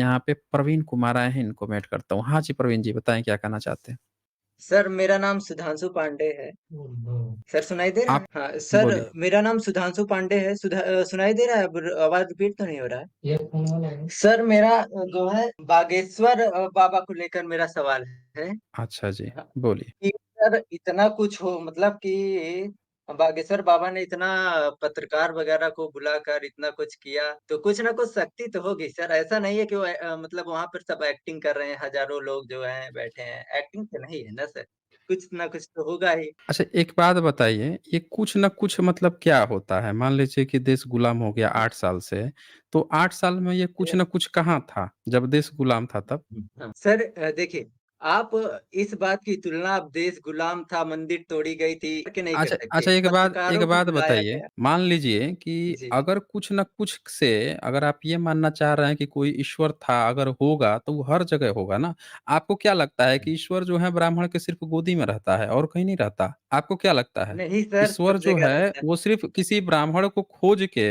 यहाँ पे प्रवीण कुमार आए हैं, इनको मैं ऐड करता हूँ। हाँ जी, प्रवीण जी बताएँ क्या कहना चाहते हैं? सर, मेरा नाम सुधांशु पांडे है। सर, सुनाई दे रहा है? आप हाँ, सर, बोलिए। मेरा नाम सुधांशु पांडे है। सुनाई दे रहा है? अब आवाज़ रिपीट तो नहीं हो रहा है? सर, मेरा जो है बागेश्वर बाबा को लेकर मेरा सवाल है। अच्छा जी, हाँ, बोलिए। कि सर इतना कुछ हो मतलब कि बागेश्वर बाबा ने इतना पत्रकार वगैरह को बुलाकर इतना कुछ किया, तो कुछ ना कुछ शक्ति तो होगी सर। ऐसा नहीं है कि वो मतलब वहाँ पर सब एक्टिंग कर रहे हैं, हज़ारों लोग जो हैं बैठे हैं, एक्टिंग तो नहीं है ना सर? कुछ ना कुछ तो होगा ही। अच्छा एक बात बताइए, ये कुछ न कुछ मतलब क्या होता है? मान लीजिए कि देश गुलाम हो गया 8 साल से, तो 8 साल में ये कुछ न कुछ कहाँ था, जब देश गुलाम था तब? हाँ, सर देखिए, आप इस बात की तुलना अब देश गुलाम था, मंदिर तोड़ी गई थी, करके नहीं कर अच्छा सकते। अच्छा एक पत्रकारों को बात बुलाया बताइए, गया। मान लीजिए कि जी। अगर कुछ न कुछ से अगर आप ये मानना चाह रहे हैं कि कोई ईश्वर था, अगर होगा तो वो हर जगह होगा ना। आपको क्या लगता है कि ईश्वर जो है ब्राह्मण के सिर्फ़ गोदी में रहता है और कहीं नहीं रहता? आपको क्या लगता है? नहीं सर, ईश्वर सब जो जगह है रहता है। वो सिर्फ़ किसी ब्राह्मण को खोज के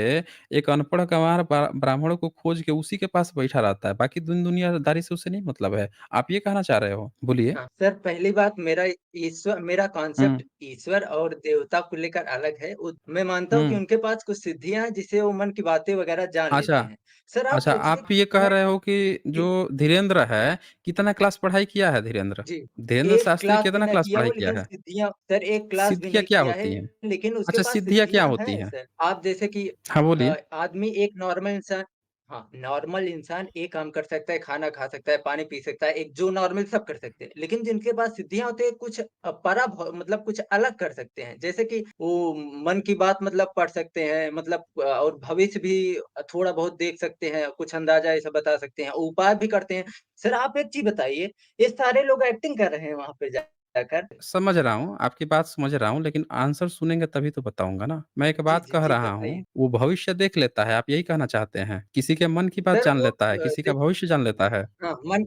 एक अनपढ़ गँवार ब्राह्मणों को खोज के उसी के पास बैठा रहता है, बाकी दुनियादारी से उसे नहीं मतलब है। आप ये कहना चाह रहे हो? बोलिए। हाँ, सर पहली बात मेरा हुँ, कॉन्सेप्ट ईश्वर और देवता को लेकर अलग है। मैं मानता हूँ कि हुँ। उनके पास कुछ सिद्धियाँ हैं जिससे वो मन की बातें वगैरह जान अच्छा। लेते हैं। सर आप अच्छा, सोचिए आप ये जो कह है रहे हो कि जो कि धीरेन्द्र है, कितना क्लास पढ़ाई किया है धीरेन्द्र? जी, धीरेन्द्र एक शास्त्री क्लास भी कितना ना क्लास किया पढ़ाई हो किया लेकिन है? सिद्धियाँ सर एक क्लास भी सिद्धियाँ नहीं क्या किया है होती हैं? लेकिन उसके अच्छा, पास सिद्धियाँ क्या सिद्धियाँ होती हैं हैं? सर। आप जैसे कि हाँ, बोलिए। आदमी एक नॉर्मल इंसान हाँ, नॉर्मल इंसान एक काम कर सकता है, खाना खा सकता है, पानी पी सकता है, एक जो नॉर्मल सब कर सकते हैं। लेकिन जिनके पास सिद्धियाँ होती है कुछ मतलब कुछ अलग कर सकते हैं। जैसे कि वो मन की बात मतलब पढ़ सकते हैं मतलब और भविष्य भी थोड़ा बहुत देख सकते हैं, कुछ अंदाज़ा ऐसा बता सकते हैं, उपाय भी करते हैं। सर आप एक चीज़ बताइए, ये सारे लोग एक्टिंग कर रहे हैं वहाँ पे जाकर। समझ रहा हूँ, आपकी बात समझ रहा हूँ, लेकिन आंसर सुनेंगे तभी तो बताऊँगा ना। मैं एक जी, बात जी, कह जी, रहा बताइए। हूँ, वो भविष्य देख लेता है, आप यही कहना चाहते हैं? किसी के मन की बात सर जान वो लेता है, किसी का देखिए भविष्य जान लेता है। हाँ, मन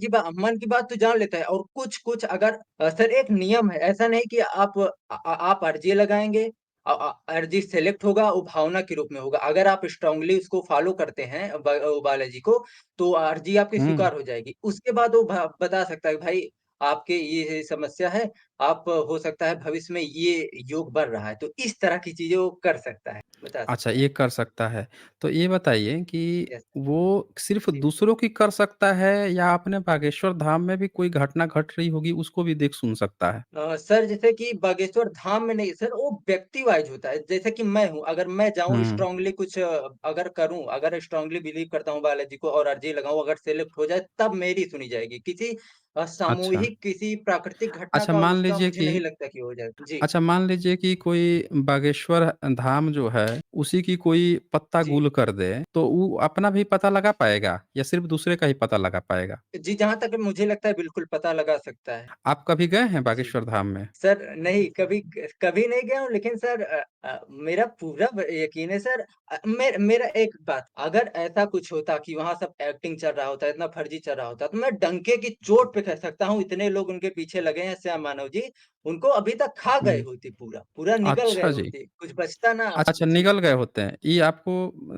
की बात तो जान लेता है और कुछ-कुछ अगर सर एक नियम है, ऐसा नहीं कि आप अर्ज़ी लगाएँगे अर्ज़ी सेलेक्ट होगा, वो भावना के रूप में होगा। अगर आप स्ट्रांगली उसको फ़ॉलो करते हैं बायोलॉजी को, तो अर्ज़ी आपकी हुँ। स्वीकार हो जाएगी। उसके बाद वो बता सकता है, भाई आपके ये समस्या है, आप हो सकता है भविष्य में ये योग बढ़ रहा है। तो इस तरह की चीज़ें वो कर सकता है, बता अच्छा, सकता है। ये कर सकता है। तो ये बताइए कि यस, वो सिर्फ़ जी। दूसरों की कर सकता है या अपने बागेश्वर धाम में भी कोई घटना घट रही होगी, उसको भी देख सुन सकता है? सर जैसे कि बागेश्वर धाम में नहीं सर वो व्यक्ति वाइज़ होता है। जैसे कि मैं हूँ, अगर मैं जाऊँ हुँ, स्ट्रांगली कुछ अगर करूँ, अगर स्ट्रांगली बिलीव करता हूँ बायोलॉजी को और अर्ज़ी लगाऊँ, अगर सेलेक्ट हो जाए तब मेरी सुनी जाएगी। किसी अच्छा। सामूहिक किसी प्राकृतिक घटना अच्छा का मान उसका लीजिए मुझे कि नहीं लगता कि हो जाएगा। जी, अच्छा मान लीजिए कि कोई बागेश्वर धाम जो है, उसी की कोई पत्ता जी। गूल कर दे, तो वो अपना भी पता लगा पाएगा या सिर्फ़ दूसरे का ही पता लगा पाएगा? जी, जहाँ तक मुझे लगता है बिल्कुल पता लगा सकता है। आप कभी गए हैं जी। बागेश्वर धाम में? सर नहीं, कभी नहीं गया हूँ लेकिन सर मेरा पूरा ब यकीन है सर मेरा एक बात, अगर ऐसा कुछ होता कि वहाँ सब एक्टिंग चल रहा होता, इतना फर्जी चल रहा होता, तो मैं डंके की चोट पे कह सकता हूँ, इतने लोग उनके पीछे लगे हैं श्याम मानव जी, उनको अभी तक खा गए हुँ। होते पूरा, पूरा निगल गए अच्छा जी। होते, कुछ बचता ना। अच्छा जी, निगल गए होते हैं। ये आपको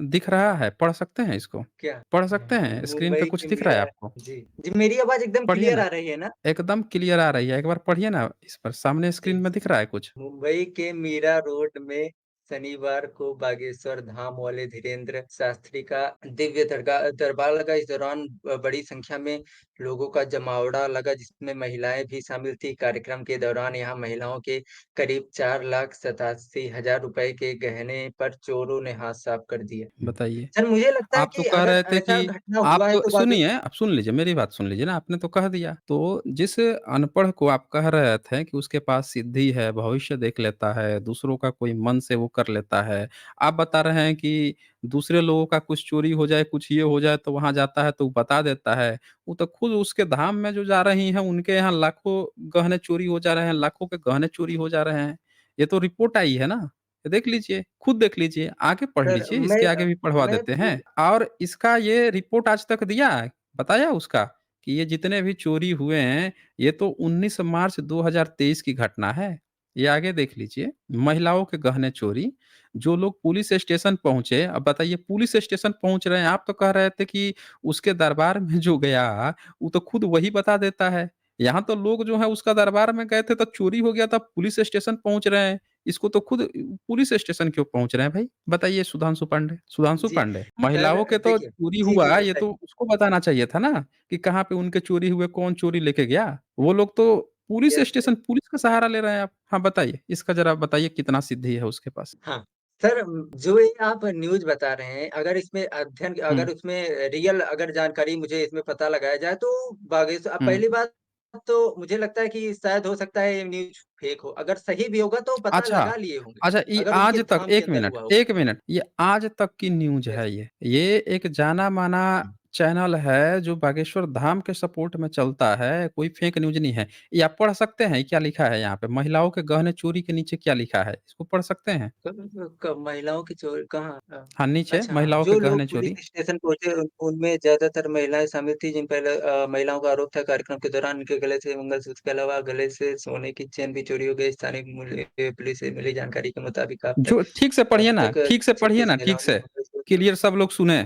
दिख रहा है? पढ़ सकते हैं इसको? क्या? पढ़ सकते हैं? स्क्रीन पे मुंबई कुछ के दिख रहा है मीरा आपको? जी, जी मेरी आवाज़ एकदम पढ़िए क्लियर ना। आ रही है ना? एकदम क्लियर आ रही है। एक बार पढ़िए ना इस पर, सामने जी, स्क्रीन में दिख रहा है कुछ? मुंबई के मीरा रोड में शनिवार को बागेश्वर धाम वाले धीरेन्द्र शास्त्री का दिव्य दरबार लगा। इस दौरान बड़ी संख्या में लोगों का जमावड़ा लगा जिसमें महिलाएं भी शामिल थी। कार्यक्रम के दौरान यहाँ महिलाओं के करीब 4,87,000 रुपए के गहने पर चोरों ने हाथ साफ कर दिए। बताइए। सर मुझे लगता है आप तो कि कह अगर रहे थे ऐसा कि घटना आप हुआ है तो बागे सुनिए, आप सुन लीजिए, मेरी बात सुन लीजिए ना, आपने तो कह दिया। तो जिस अनपढ़ को आप कह रहे थे कि उसके पास सिद्धि है, भविष्य देख लेता है, दूसरों का कोई मन से वो कर लेता है। आप बता रहे हैं कि दूसरे लोगों का कुछ चोरी हो जाए, कुछ ये हो जाए तो वहाँ जाता है तो वो बता देता है। वो तो खुद उसके धाम में जो जा रही हैं, उनके यहाँ लाखों गहने चोरी हो जा रहे हैं, लाखों के गहने चोरी हो जा रहे हैं। ये तो रिपोर्ट आई है ना। देख लीजिए, खुद देख लीजिए, आगे पढ़ सर लीजिए, इसके आगे भी पढ़वा मैं देते हैं। पूर और इसका ये रिपोर्ट आज तक दिया है, बताया उसका कि ये जितने भी चोरी हुए हैं, ये तो 19 मार्च 2023 की घटना है। ये आगे देख लीजिए, महिलाओं के गहने चोरी, जो लोग पुलिस स्टेशन पहुँचे, अब बताइए पुलिस स्टेशन पहुँच रहे हैं, आप तो कह रहे थे कि उसके दरबार में जो गया, वो तो खुद वही बता देता है। यहाँ तो लोग जो हैं उसका दरबार में गए थे, तब चोरी हो गया, तब पुलिस स्टेशन पहुँच रहे हैं। इसको तो खुद पुलिस स्टेशन क्यों पहुँच रहे हैं भाई? बताइए सुधांशु पांडे। सुधांशु जी, पांडे, सर महिलाओं के तो देखिए चोरी जी, जी हुआ, ये तो बताइए। उसको बताना चाहिए था ना, कि कहाँ पे उनके चोरी हुए, कौन चोरी लेके गया? वो लोग तो पुलिस यस, स्टेशन, पुलिस का सहारा ले रहे हैं आप। हाँ, बताइए, इसका ज़रा बताइए कितना सिद्धि है उसके पास? हाँ। सर जो ये आप न्यूज़ बता रहे हैं, अगर इसमें हुँ, अगर उसमें रियल अगर जानकारी मुझे इसमें पता लगाया जाए तो हुँ। पहली बात तो मुझे लगता है कि शायद हो सकता है ये न्यूज़ फेक हो। अगर सही भी होगा तो पता अच्छा, लगा लिए होंगे, अच्छा ये अगर उनके आज तक धाम के 1 अंदर मिनट, हुआ होगा 1 तो। मिनट, ये आज तक की न्यूज़ यस। है ये। ये एक जाना-माना हुँ। चैनल है जो बागेश्वर धाम के सपोर्ट में चलता है, कोई फेक न्यूज़ नहीं है। ये आप पढ़ सकते हैं, क्या लिखा है यहाँ पे? महिलाओं के गहने चोरी के नीचे क्या लिखा है? इसको पढ़ सकते हैं? क महिलाओं की चोरी कहाँ? हाँ, नीचे अच्छा हाँ, महिलाओं के जो लोग गहने पुलिस चोरी। स्टेशन पहुँचे उनमें ज़्यादातर महिलाएँ शामिल थी जिन पर महिलाओं का आरोप था कार्यक्रम के दौरान उनके गले से मंगलसूत्र के अलावा गले से सोने की चेन भी चोरी हो गई। स्थानीय पुलिस से मिली जानकारी के मुताबिक जो ठीक से अब पढ़िए ना, तक ठीक से पढ़िए 36 ना, ठीक महिलाओं ने से। क्लियर सब लोग सुने।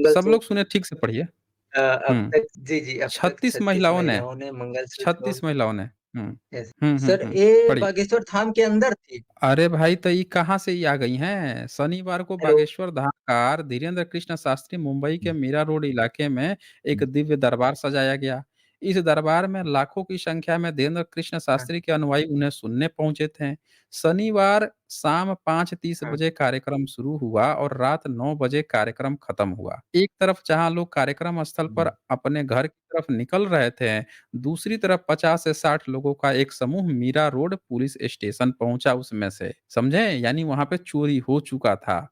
सब लोग मंगलसूत्र सुने, ठीक से पढ़िए। अब हुँ, तक जी, जी, अब तक 36 36 महिलाओं ने, महिलाओं ने मंगलसूत्र 36 महिलाओं ने। हुँ। यस हुँ, सर हुँ। ये पढ़िए। बागेश्वर धाम के अंदर थी। अरे भाई! तो ये कहाँ से ये आ गई हैं? शनिवार को हेलो। बागेश्वर धामकार धीरेन्द्र कृष्ण शास्त्री मुंबई के हुँ, मीरा रोड इलाके में एक हुँ, दिव्य दरबार सजाया गया। इस दरबार में लाखों की संख्या में धीरेन्द्र कृष्ण हाँ, शास्त्री के अनुयायी उन्हें सुनने पहुँचे थे। शनिवार शाम 5:30 हाँ, बजे कार्यक्रम शुरू हुआ और रात 9 बजे कार्यक्रम खत्म हुआ। एक तरफ जहाँ लोग कार्यक्रम स्थल पर हुँ, अपने घर की तरफ निकल रहे थे, दूसरी तरफ 50 से 60 लोगों का एक समूह मीरा रोड पुलिस स्टेशन पहुंचा उसमें से, समझे? यानी वहां पे चोरी हो चुका था।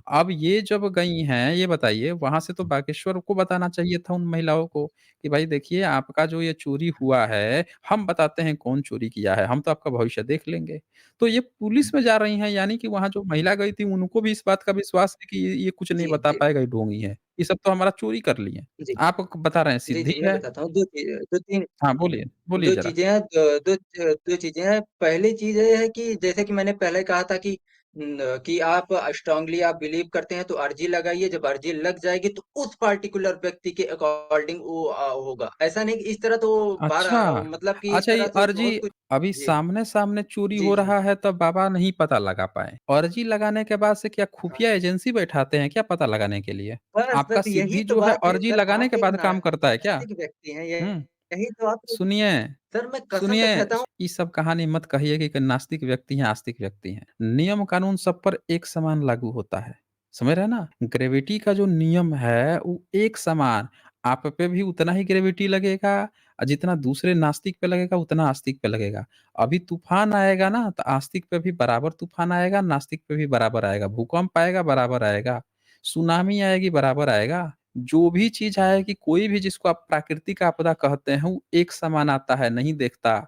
अब ये जब गई हैं, ये बताइए वहां से तो बागेश्वर को बताना चाहिए था उन महिलाओं को कि भाई देखिए आपका जो ये चोरी हुआ है, हम बताते हैं कौन चोरी किया है, हम तो आपका भविष्य देख लेंगे। तो ये पुलिस में जा रही हैं, यानी कि वहां जो महिला गई थी उनको भी इस बात का विश्वास है कि ये कुछ नहीं जी, बता जी, पाएगा, ये ढोंगी है, ये सब तो हमारा चोरी कर लिए। जी, आप बता रहे हैं जी, सिद्धि जी, मैं है। बताता हूँ 2-3 हाँ, बोलिए, बोलिए 2 ज़रा। चीज़ें हैं द 2 चीज़ें हैं। पहली चीज़ ये है कि जैसे कि मैंने पहले कहा था कि कि आप स्ट्रांगली आप बिलीव करते हैं तो अर्ज़ी लगाइए, जब अर्ज़ी लग जाएगी तो उस पार्टिकुलर व्यक्ति के अकॉर्डिंग वो होगा। ऐसा नहीं कि इस तरह तो अच्छा, मतलब कि इस अच्छा ये तरह से अर्ज़ी बहुत कुछ अभी जी, सामने-सामने चोरी जी, हो जी। रहा है तब बाबा नहीं पता लगा पाए। अर्ज़ी लगाने के बाद से क्या हाँ, खुफिया एजेंसी बैठाते हैं क्या पता लगाने के लिए? बस, आपका बस यही सिद्धि तो जो है बात है। अर्ज़ी सर लगाने आप के एक बाद काम करता है क्या? नास्तिक व्यक्ति हैं, हुँ, यही तो आप सुनिए, सर मैं कसम से सुनिए, कहता हूँ ये सब कहानी मत कहिए कि नास्तिक व्यक्ति हैं, आस्तिक व्यक्ति हैं। नियम कानून सब पर एक समान लागू होता है। समझ रहे हैं ना? ग्रेविटी का जो नियम है वो एक समान, आप पे भी उतना ही ग्रेविटी लगेगा जितना दूसरे नास्तिक पे लगेगा उतना आस्तिक पे लगेगा। अभी तूफ़ान आएगा ना तो आस्तिक पे भी बराबर तूफ़ान आएगा, नास्तिक पे भी बराबर आएगा। भूकंप आएगा बराबर आएगा। सुनामी आएगी बराबर आएगा। जो भी चीज़ आएगी, कोई भी जिसको आप प्राकृतिक आपदा कहते हैं, वो एक समान आता है, नहीं देखता।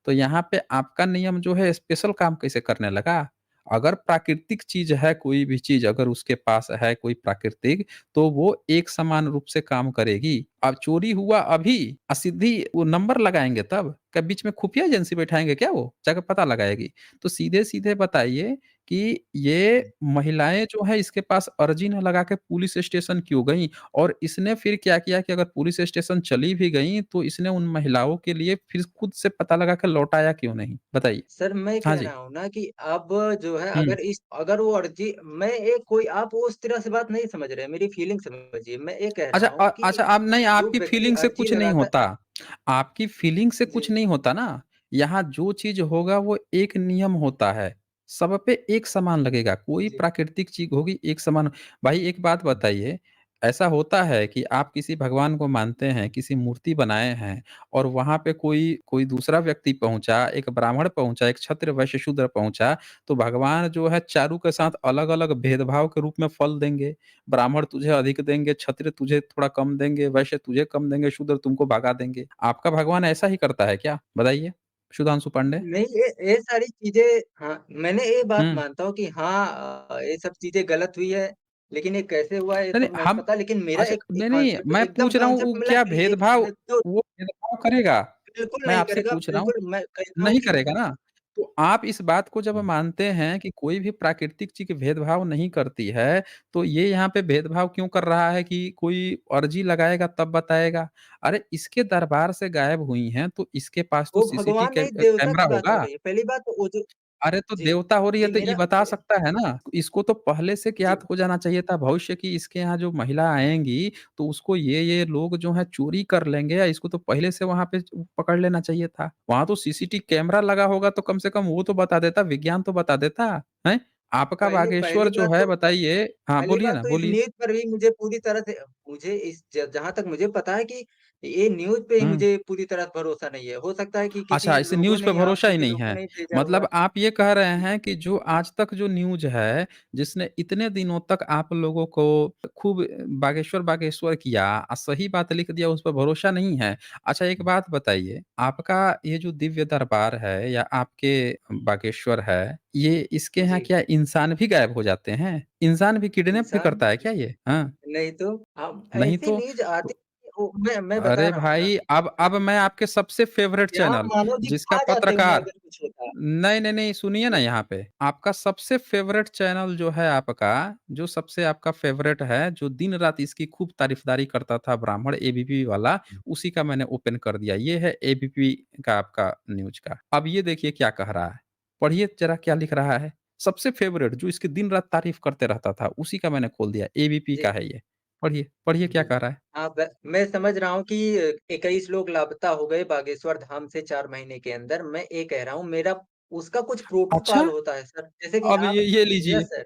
तो यहाँ पे आपका नियम जो है स्पेशल काम कैसे करने लगा? अगर प्राकृतिक चीज़ है, कोई भी चीज़ अगर उसके पास है कोई प्राकृतिक, तो वो एक समान रूप से काम करेगी। अब चोरी हुआ अभी, सिद्धि वो नंबर लगाएँगे तब? क्या बीच में खुफिया एजेंसी बैठाएँगे क्या वो? जाके पता लगाएगी। तो सीधे-सीधे बताइए कि ये महिलाएँ जो हैं इसके पास अर्ज़ी ना लगा के पुलिस स्टेशन क्यों गईं? और इसने फिर क्या किया कि अगर पुलिस स्टेशन चली भी गईं, तो इसने उन महिलाओं के लिए फिर खुद से पता लगा के लौटाया क्यों नहीं? बताइए। सर मैं हाँ कह जी। रहा हूँ ना कि अब जो है हुँ। अगर वो अर्ज़ी मैं एक कोई आप वो उस तरह से बात नहीं समझ रहे हैं, मेरी फीलिंग समझिए। मैं ये कह रहा हूँ कि अच्छा अब नहीं जो आपकी व्यक्ति फीलिंग से अर्ज़ी कुछ नहीं लगाता होता। आपकी फीलिंग से जी, कुछ नहीं होता ना। यहाँ जो चीज़ होगा वो एक नियम होता है। सब पे एक समान लगेगा। कोई जी। प्राकृतिक चीज़ होगी एक समान। भाई एक बात बताइए, ऐसा होता है कि आप किसी भगवान को मानते हैं, किसी मूर्ति बनाए हैं और वहाँ पे कोई कोई दूसरा व्यक्ति पहुँचा, एक ब्राह्मण पहुँचा, एक क्षत्रिय, वैश्य, शूद्र पहुँचा, तो भगवान जो है चारों के साथ अलग-अलग भेदभाव के रूप में फल देंगे। ब्राह्मण तुझे अधिक देंगे, क्षत्रिय तुझे थोड़ा कम देंगे, वैश्य तुझे कम देंगे, शूद्र तुमको भगा देंगे। आपका भगवान ऐसा ही करता है क्या? बताइए, सुधांशु पांडे? नहीं ये सारी चीज़ें हाँ, मैंने ये बात हुँ। मानता हूँ कि हाँ ये सब चीज़ें गलत हुई है, लेकिन ये कैसे हुआ है ये नहीं, सब नहीं नहीं हम पता लेकिन मेरा अच्छा एक नहीं, नहीं कॉन्सेप्ट मैं एकदम पूछ रहा हूँ वो कॉन्सेप्ट मिला क्या कि ये भेदभाव तो वो भेदभाव करेगा? बिल्कुल मैं नहीं आपसे करेगा, पूछ रहा हूँ, बिल्कुल मैं कहता हूँ नहीं कि करेगा ना? तो आप इस बात को जब हुँ। मानते हैं कि कोई भी प्राकृतिक चीज़ भेदभाव नहीं करती है, तो ये यहाँ पे भेदभाव क्यों कर रहा है कि कोई अर्ज़ी लगाएगा तब बताएगा? अरे! इसके दरबार से गायब हुई हैं, तो इसके पास तो वो भगवान नहीं देवता कैमरा की बात हो होगा। रही है। पहली बात तो वो जो अरे! तो जी, देवता हो रही है जी तो ये मेरा बता मे सकता है ना। इसको तो पहले से जी, ज्ञात हो जाना चाहिए था भविष्य की इसके यहाँ जो महिला आएँगी, तो उसको ये लोग जो हैं चोरी कर लेंगे या इसको तो पहले से वहाँ पे पकड़ लेना चाहिए था। वहाँ तो सीसीटीवी कैमरा लगा होगा तो कम से कम वो तो बता देता, विज्ञान तो बता देता, हैं? आपका पहली बागेश्वर पहली जो बात है तो बताइए हाँ, पहली बोलिए बात ना, तो इस बोलिए। न्यूज़ पर भी मुझे पूरी तरह से मुझे इस ज जहाँ तक मुझे पता है कि ये न्यूज़ पे ही हुँ। मुझे पूरी तरह भरोसा नहीं है। हो सकता है कि किसी अच्छा, इसे लोगों न्यूज़ पे ने या भरोसा ही किसी नहीं लोगों है। ने भेजा होगा। मतलब आप ये कह रहे जी, हैं कि जो आज तक जो न्यूज़ है, जिसने इतने दिनों तक आप लोगों को खूब बागेश्वर किया सही बात लिख दिया, उस पे भरोसा नहीं है। अच्छा एक बात बताइए, आपका ये जो दिव्य दरबार है या आपके बागेश्वर है, ये इसके यहाँ जी, क्या इंसान भी गायब हो जाते हैं? इंसान भी किडनैप भी इंसान करता है क्या ये? हाँ, नहीं तो हम नहीं ऐसी तो न्यूज़ आती है वो मैं बता अरे रहा हूँ ना, भाई, अब मैं आपके सबसे फ़ेवरेट यहाँ चैनल मानव जी जिसका खा जाते होंगे पत्रकार अगर कुछ होता है। नहीं, नहीं, नहीं, सुनिए ना जी, यहाँ पे, आपका सबसे फ़ेवरेट चैनल जो है आपका, जो सबसे आपका फ़ेवरेट है, जो दिन-रात इसकी खूब तारीफ़दारी करता था ब्राह्मण एबीपी वाला, उसी का मैंने ओपन कर दिया। ये है एबीपी का आपका न्यूज़ का। अब ये देखिए क्या कह रहा है, पढ़िए ज़रा क्या लिख रहा है। सबसे फ़ेवरेट जो इसकी दिन-रात तारीफ़ करते रहता था, उसी का मैंने खोल दिया, एबीपी जी, का है ये। पढ़िए, पढ़िए क्या जी। कह रहा है। हाँ, ब मैं समझ रहा हूँ कि 21 लोग लापता हो गए बागेश्वर धाम से 4 महीने के अंदर। मैं ये कह रहा हूँ मेरा उसका कुछ अच्छा! प्रोटोकॉल होता है सर, जैसे कि अब आप ये लीजिए, यस सर,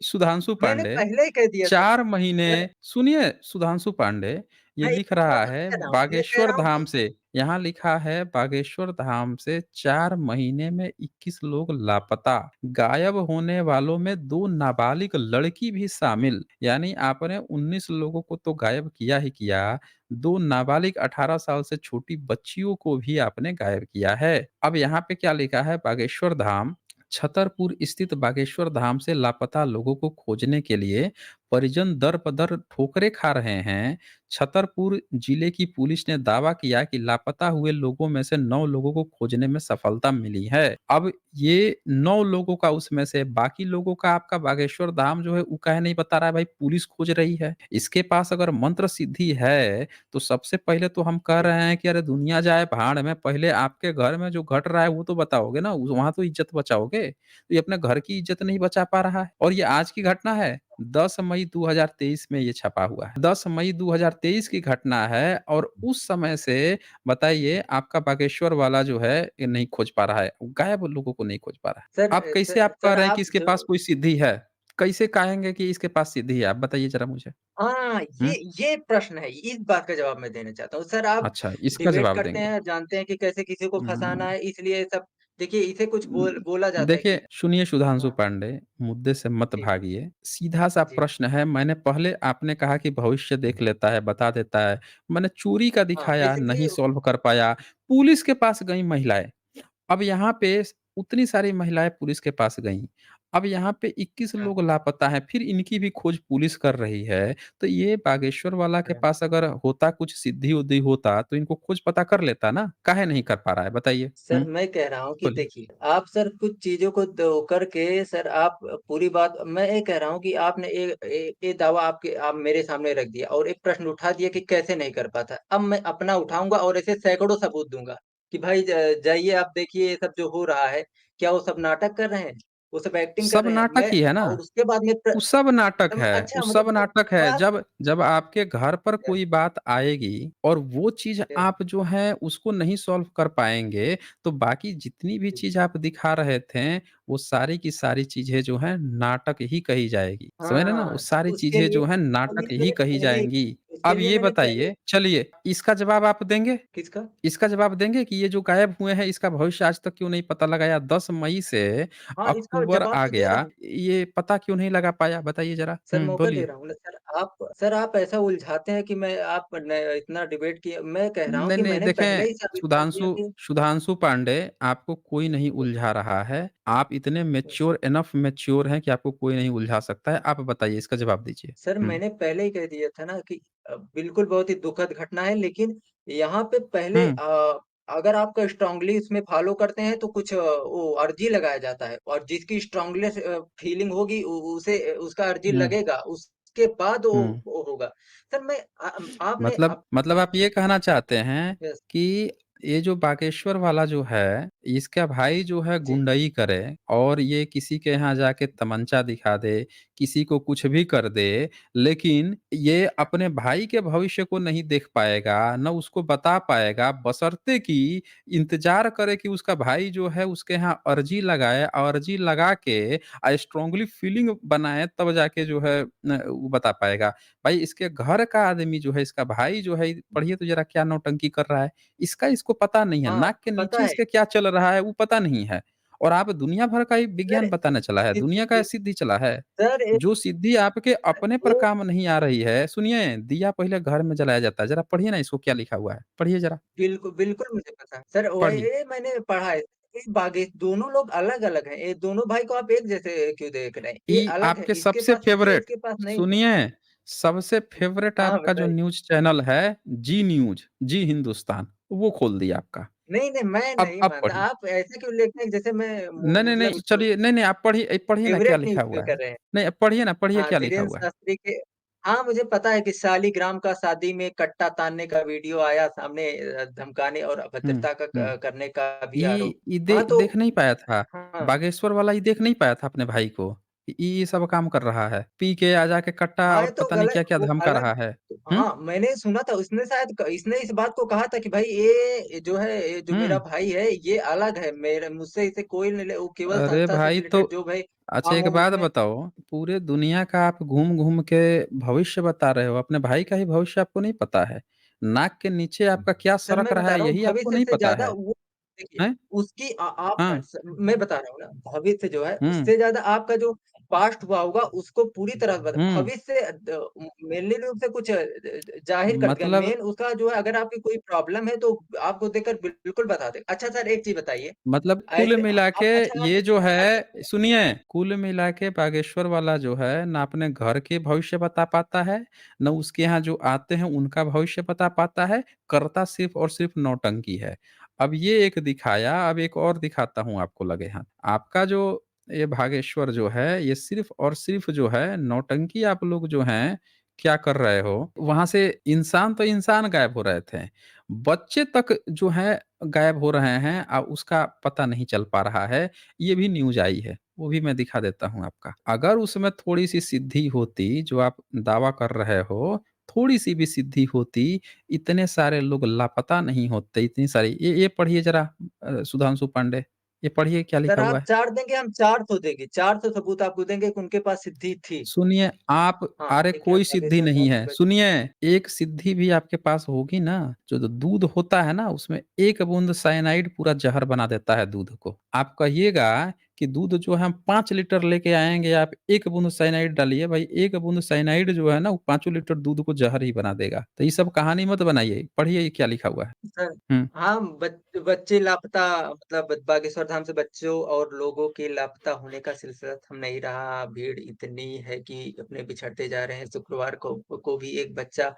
सुधांशु मैंने पांडे पहले ही कह दिया सर। 4 महीने सर, सुनिए सुधांशु पांडे, ये मैं लिख एक और रहा बात है कह रहा हूँ, मैं कह बागेश्वर रहा हूँ धाम कि से यहाँ लिखा है बागेश्वर धाम से 4 महीने में 21 लोग लापता। गायब होने वालों में 2 नाबालिग लड़की भी शामिल। यानी आपने 19 लोगों को तो गायब किया ही किया, 2 नाबालिग 18 साल से छोटी बच्चियों को भी आपने गायब किया है। अब यहाँ पे क्या लिखा है बागेश्वर धाम छतरपुर स्थित बागेश्वर धाम से लापता लोगों को खोजने के लिए परिजन दर-बदर ठोकरें खा रहे हैं। छतरपुर जिले की पुलिस ने दावा किया कि लापता हुए लोगों में से 9 लोगों को खोजने में सफलता मिली है। अब ये 9 लोगों का उसमें से बाकी लोगों का आपका बागेश्वर धाम जो है वो काहे नहीं बता रहा है भाई पुलिस खोज रही है। इसके पास अगर मंत्र सिद्धि है, तो सबसे पहले तो हम कह जी, रहे हैं कि अरे दुनिया जाए भाड़ में, पहले आपके घर में जो घट रहा है वो तो बताओगे ना, वहाँ तो इज़्ज़त बचाओगे। तो ये अपने घर की इज़्ज़त नहीं बचा पा रहा है और ये आज की घटना है। 10 मई 2023 में ये छपा हुआ है। 10 मई 2023 की घटना है और उस समय से बताइए आपका बागेश्वर वाला जो है ये नहीं खोज पा रहा है, गायब लोगों को नहीं खोज पा रहा है। सर आप कैसे आप कह सर रहे हैं कि आप इसके जो पास कोई सिद्धि है? कैसे कहेंगे कि इसके पास सिद्धि है? आप बताइए ज़रा मुझे? हाँ, हुँ? ये प्रश्न है, इस बात का जवाब मैं देना चाहता हूँ। सर आप अच्छा, इसका डिबेट जवाब करते देंगे। हैं, जानते हैं कि कैसे किसी को फँसाना हुँ। है, इसलिए ये सब देखिए इसे कुछ बोला जाता है देखिए, कि सुनिए सुधांशु हाँ, पांडे, मुद्दे से मत जी, भागिए। सीधा-सा जी। प्रश्न है, मैंने पहले आपने कहा कि भविष्य देख लेता है, बता देता है। मैंने चोरी का हाँ, दिखाया, बेसिकली नहीं सॉल्व कर पाया। पुलिस के पास गई महिलाएँ। अब यहाँ पे उतनी सारी महिलाएँ पुलिस के पास गईं। अब यहाँ पे 21 हाँ, लोग लापता हैं, फिर इनकी भी खोज पुलिस कर रही है। तो ये बागेश्वर वाला के हाँ। पास अगर होता कुछ सिद्धि-उद्धि होता, तो इनको खोज पता कर लेता ना? काहे नहीं कर पा रहा है बताइए? सर हुँ, मैं कह रहा हूँ कि बोलिए। देखिए, आप सर कुछ चीज़ों को दो करके सर आप पूरी बात मैं ये कह रहा हूँ कि आपने ये दावा आप मेरे सामने रख दिया और एक प्रश्न उठा दिया कि कैसे नहीं कर पाता। अब मैं अपना उठाऊँगा और ऐसे सैकड़ों सबूत दूँगा कि भाई जाइए आप देखिए ये सब जो हो रहा है, क्या वो सब नाटक कर रहे हैं? वो सब एक्टिंग कर सब रहे हैं? नाटक ही है ना। और उसके बाद में वो सब नाटक है, वो अच्छा सब मतलब नाटक है। बात जब जब आपके घर पर कोई बात आएगी और वो चीज़ क्या आप जो है उसको नहीं सॉल्व कर पाएँगे, तो बाकी जितनी भी चीज़ आप दिखा रहे थे, वो सारी की सारी चीज़ें जो हैं नाटक ही कही जाएगी। समझ रहे हैं ना? वो हाँ, सारी चीज़ें जो हैं नाटक ही कही जाएँगी। उसके अब लिए ये मैंने पहले बताइए चलिए इसका जवाब आप देंगे? किसका? इसका जवाब देंगे कि ये जो गायब हुए हैं इसका भविष्य आज तक क्यों नहीं पता लगाया? 10 मई से हाँ, इसका अक्टूबर जवाब आ तो दे रहा गया, हूँ। ये पता क्यों नहीं लगा पाया? बताइए ज़रा? सर मौका दे बोलिए। रहा हूँ ना सर आप ऐसा उलझाते हैं कि मैं आप न इतना डिबेट किए मैं कह रहा हूँ नहीं, कि नहीं मैंने पहले देखें ही साबित कर दिया सुधांशु कि सुधांशु पांडे आपको कोई नहीं उलझा रहा है। आप इतने मैच्योर हैं कि आपको कोई नहीं उलझा सकता है। आप बताइए इसका जवाब दीजिए? सर हुँ। मैंने पहले ही कह दिया था ना कि बिल्कुल बहुत ही दुखद घटना है लेकिन यहाँ पे पहले हुँ। अगर आप स्ट्रांगली उसमें फॉलो करते हैं तो कुछ वो अर्जी लगाया जाता है और जिसकी स्ट्रांगलेस्ट फीलिंग होगी उसे उसका अर्जी हुँ, लगेगा उसके बाद हुँ। वो होगा। सर मैं आपने मतलब आप ये कहना चाहते हैं यस कि ये जो बागेश्वर वाला जो है, इसका भाई जो है जी गुंडई करे और ये किसी के यहाँ जाके तमंचा दिखा दे, किसी को कुछ भी कर दे, लेकिन ये अपने भाई के भविष्य को नहीं देख पाएगा, ना उसको बता पाएगा, बशर्ते कि इंतज़ार करे कि उसका भाई जो है उसके यहाँ अर्ज़ी लगाए, अर्ज़ी लगा के स्ट्रांगली फीलिंग बनाए तब जाके जो है वो बता पाएगा। भाई इसके घर का आदमी जो है, इसका भाई जो है, पढ़िए तो ज़रा क्या नौटंकी कर रहा है। इसको पता नहीं है, हाँ, नाक के पता नीचे है। इसके क्या चल रहा है वो पता नहीं है। और आप दुनिया भर का ही सर विज्ञान बताने चला है, दुनिया का सिद्धि सिद्धि चला है। सर एक जो सिद्धि आपके अपने पर वो काम नहीं आ रही है, सुनिए दिया पहले घर में जलाया जाता है, ज़रा पढ़िए ना इसको क्या लिखा हुआ है, पढ़िए ज़रा, बिल्कुल, बिल्कुल मुझे पता है। सर पढ़िए। वही मैंने पढ़ा है। ये बागे दोनों लोग अलग-अलग हैं। ये दोनों भाई को आप एक जैसे क्यों देख रहे हैं? ये अलग है, आपके इसके सबसे पास सिद्धि है, फ़ेवरेट उसके पास नहीं है। सुनिए, सबसे फ़ेवरेट हाँ, आपका जो बताइए। न्यूज़ चैनल है, जी न्यूज़, जी हिंदुस्तान, वो खोल दिया आपका। नहीं, नहीं, मैं नहीं अब मानता। पढ़िए। आप ऐसे क्यों लिखते हैं जैसे मैं नहीं, नहीं, नहीं, मतलब चलिए नहीं, नहीं आप पढ़िए ना क्या फ़ेवरेट नहीं लिखा फ़ील हुआ कर है। रहे हैं। नहीं, पढ़िए ना, पढ़िए हाँ, क्या लिखा धीरेन्द्र हुआ है। शास्त्री के हाँ, मुझे पता है कि शालिग्राम का शादी में कट्टा तानने का वीडियो आया सामने धमकाने और हुँ, अभद्रता का हुँ। करने का भी आरोप। ये हाँ, तो देख नहीं पाया था, हाँ। बागेश्वर वाला ये देख नहीं पाया था अपने भाई को, कि ये सब काम कर रहा है। पी के आ जाके कट्टा हाँ, ये और तो पता नहीं गलत क्या-क्या वो धमका अलग रहा है। हुँ, हाँ, मैंने सुना था उसने शायद इसने इस बात को कहा था कि भाई ये जो है ये जो मेरा हुँ। भाई है ये अलग है मेरे मुझसे इसे कोई नहीं ले वो केवल अरे संस्था से भाई तो रिलेटेड जो भाई अच्छा काम एक हो बात उसमें बताओ, पूरे दुनिया का आप घूम-घूम के भविष्य बता रहे हो, अपने भाई का ही भविष्य आपको नहीं पता है। नाक के नीचे आपका क्या सर सरक मैं रहा बता है रहा हूँ यही आपको भविष्य नहीं से पता ज़्यादा है। वो देखिए, हैं? उसकी आप हाँ, मैं बता रहा हूँ ना, भविष्य जो है हुँ, उससे ज़्यादा आपका जो पास्ट हुआ होगा उसको पूरी तरह हुँ। भविष्य मेनली रूप से कुछ ज़ाहिर कर देगा। मतलब मेन उसका जो है अगर आपकी कोई प्रॉब्लम है तो आपको देखकर बिल्कुल बता देगा। अच्छा सर एक चीज़ बताइए, कुल ऐसे मिला के आप अच्छा आप ये जो अच्छा है सुनिए, कुल मिला के बागेश्वर वाला जो है ना अपने घर के भविष्य बता पाता है, ना उसके यहाँ जो आते हैं उनका भविष्य बता पाता है, करता सिर्फ़ और सिर्फ़ नौटंकी है। अब ये एक दिखाया, अब एक और दिखाता हूँ आपको लगे हाथ। आपका जो ये बागेश्वर जो है, ये सिर्फ़ और सिर्फ़ जो है नौटंकी आप लोग जो हैं, क्या कर रहे हो, वहाँ से इंसान तो इंसान गायब हो रहे थे। बच्चे तक जो हैं गायब हो रहे हैं उसका पता नहीं चल पा रहा है, ये भी न्यूज़ आई है, वो भी मैं दिखा देता हूँ आपका। अगर उसमें थोड़ी-सी सिद्धि होती, जो आप दावा कर रहे हो, थोड़ी-सी भी सिद्धि होती, इतने सारे लोग लापता नहीं होते, इतनी सारी ये पढ़िए ज़रा सुधांशु पांडे, ये पढ़िए क्या सर लिखा हुआ आप है? 4 देंगे हम 400 देंगे, 400 सबूत आपको देंगे कि उनके पास सिद्धि थी। सुनिए आप हाँ, अरे देखिए कोई आप सिद्धि बागेश्वर नहीं धाम से है, सुनिए एक सिद्धि भी आपके पास होगी ना, जो दूध होता है ना उसमें 1 बूँद साइनाइड पूरा ज़हर बना देता है दूध को। आप कहिएगा कि दूध जो है हम 5 लीटर लेके आएँगे, आप 1 बूँद साइनाइड डालिए, भाई 1 बूँद साइनाइड जो है ना वो पाँचों लीटर दूध को ज़हर ही बना देगा। तो ये सब कहानी मत बनाइए, पढ़िए ये क्या लिखा हुआ है। सर हुँ, हाँ, बच्चे लापता मतलब बागेश्वर धाम से बच्चों और लोगों के लापता होने का सिलसिला थम नहीं रहा। भीड़ इतनी है कि अपने बिछड़ते जा रहे हैं। शुक्रवार को भी एक बच्चा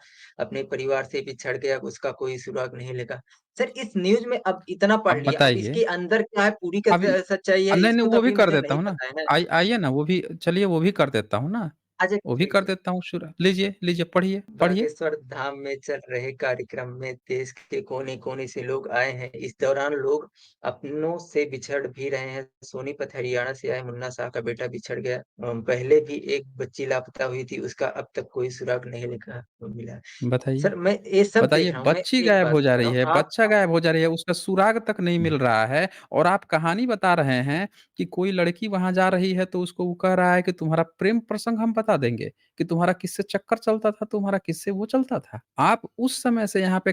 अपने परिवार से बिछड़ गया, उसका कोई सुराग नहीं लगा। सर इस न्यूज़ में अब इतना पढ़ अब लिया, अब बताइए इसके अंदर क्या है पूरी का अभी सच्चाई है नहीं, नहीं इसको तो वो भी अभी कर मुझे देता नहीं हूँ ना, पता है ना। आइए ना वो भी चलिए वो भी कर देता हूँ ना, अच्छा वो भी ठीक कर है। देता हूँ शुरू लीजिए, लीजिए पढ़िए, पढ़िए। बागेश्वर धाम में चल रहे कार्यक्रम में देश के कोने-कोने से लोग आए हैं। इस दौरान लोग अपनों से बिछड़ भी रहे हैं। सोनीपत हरियाणा से आए मुन्ना शाह का बेटा बिछड़ गया। पहले भी एक बच्ची लापता हुई थी, उसका अब तक कोई सुराग नहीं लिखा मिला। बताइए। सर मैं ये सब बताइए देख रहा हूँ, मैं बच्ची एक गायब बात हो जा बता रहा रही हूँ, है, आप बच्चा गायब हो जा रही है, उसका सुराग तक नहीं मिल रहा है और आप कहानी बता रहे हैं कि कोई लड़की वहाँ जा रही है तो उसको वो कह रहा है कि तुम्हारा प्रेम प्रसंग हम बता देंगे, कि तुम्हारा किससे चक्कर चलता था, तुम्हारा किससे वो चलता था। आप उस समय से यहाँ पे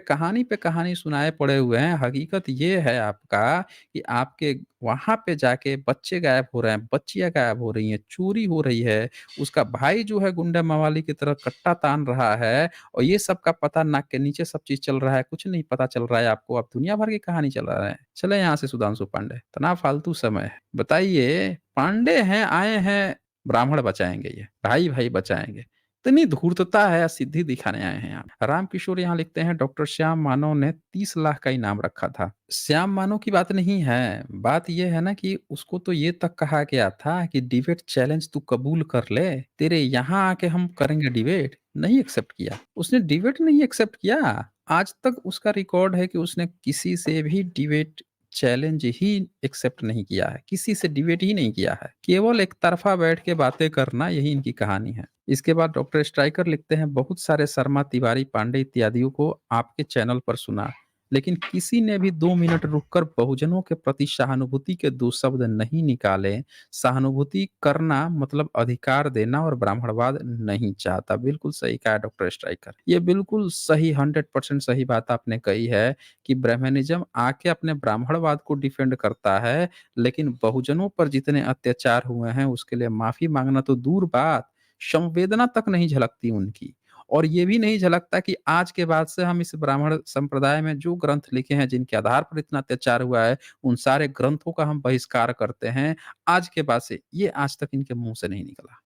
कहानी सुनाए पड़े हुए हैं, हकीकत ये है आपका कि आपके वहाँ पे जाके बच्चे गायब हो रहे हैं, बच्चियाँ गायब हो रही हैं, चोरी हो रही है, उसका भाई जो है गुंडा मवाली की तरह कट्टा तान रहा है और ये सब का पता नाक के नीचे सब चीज़ चल रहा है, कुछ नहीं पता चल रहा है आपको, आप दुनिया भर की कहानी चला रहे हैं। चले यहाँ से सुधांशु पांडे, इतना फालतू समय है। बताइए पांडे हैं, आए हैं, ब्राह्मण बचाएँगे ये, भाई-भाई बचाएँगे। इतनी धूर्तता है या सिद्धि दिखाने आए हैं आप? रामकिशोर यहाँ लिखते हैं डॉक्टर श्याम मानव ने 30 लाख का इनाम रखा था। श्याम मानव की बात नहीं है, बात ये है ना कि उसको तो ये तक कहा गया था कि डिबेट चैलेंज तू कबूल कर ले, तेरे यहाँ आके हम करेंगे डिबेट, नहीं एक्सेप्ट किया। उसने डिबेट नहीं एक्सेप्ट किया। आज तक उसका रिकॉर्ड है कि उसने किसी से भी डिबेट चैलेंज ही एक्सेप्ट नहीं किया है, किसी से डिबेट ही नहीं किया है। केवल एक तरफ़ा बैठ के बातें करना यही इनकी कहानी है। इसके बाद डॉक्टर स्ट्राइकर लिखते हैं बहुत सारे शर्मा, तिवारी, पांडे इत्यादियों को आपके चैनल पर सुना, लेकिन किसी ने भी 2 मिनट रुककर बहुजनों के प्रति सहानुभूति के 2 शब्द नहीं निकाले। सहानुभूति करना मतलब अधिकार देना और ब्राह्मणवाद नहीं चाहता। बिल्कुल सही कहा डॉक्टर स्ट्राइकर। ये बिल्कुल सही 100% सही बात आपने कही है कि ब्राह्मणिज़्म आके अपने ब्राह्मणवाद को डिफेंड करता है, लेकिन बहुजनों पर जितने अत्याचार हुए हैं उसके लिए माफ़ी माँगना तो दूर बात, संवेदना तक नहीं झलकती उनकी। और ये भी नहीं झलकता कि आज के बाद से हम इस ब्राह्मण संप्रदाय में जो ग्रंथ लिखे हैं, जिनके आधार पर इतना अत्याचार हुआ है, उन सारे ग्रंथों का हम बहिष्कार करते हैं। आज के बाद से ये आज तक इनके मुँह से नहीं निकला।